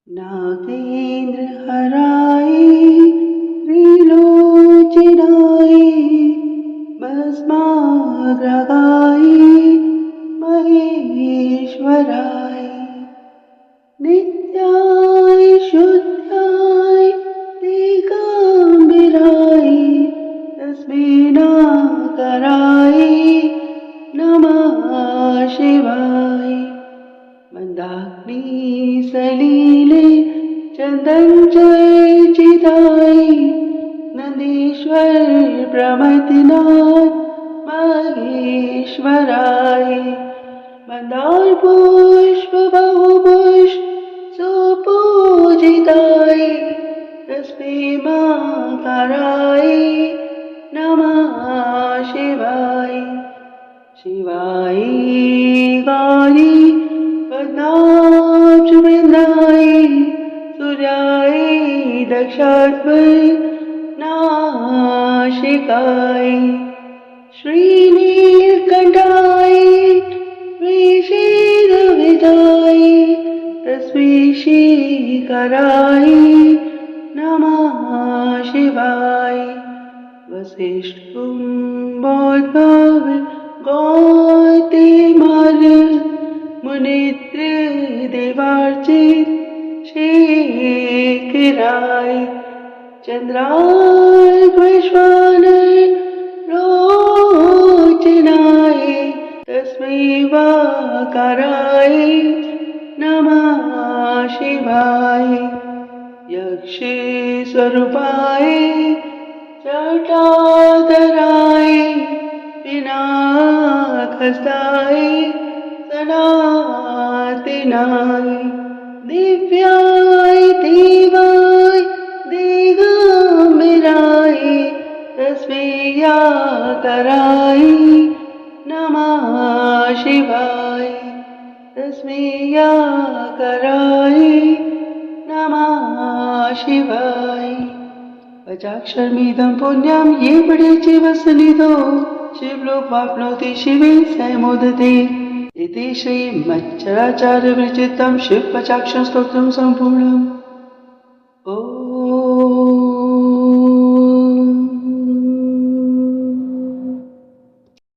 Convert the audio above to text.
नागेन्द्रहराय त्रिलोचनाय भस्माग्रगाय महेश्वराय नित्याय शुद्धाय दिगम्बराय तस्मै नागराय नमः शिवाय मंदाग्नि सलीले चंदनचर्चिताय नंदीश्वर प्रमथनाथ महेश्वराय मंदार पुष्प बहुपुष्प सुपूजिताय तस्मै महाकाराय नमः शिवाय शिवाय गौरी पद्माब्जवृन्दाय सूर्याय दक्षात्मय नाशिकाय श्रीनीलकण्ठाय वृषिधविदाय तस्मै श्रीकराय नमः शिवाय वसिष्ठुम्बोद्भव गौतमर् मुनित्र देवार्चित शेखराय चंद्रार्कविश्वानर लोचनाय तस्मै वाकाराय नमः शिवाय यक्षस्वरूपाय जटाधराय पिनाकहस्ताय सनातनाय दिव्याय देवाय दिगम्बराय तस्मै याकराय नमः शिवाय तस्मै याकराय नमः शिवाय पचाक्षरमिदं पुण्यं ये पठे जीवसनिधौ शिवलोक वाप्नोति शिवे स मोदते इति श्रीमच्चराचार्यविरचितं शिवपचाक्षरस्तोत्रं सम्पूर्णम्। ॐ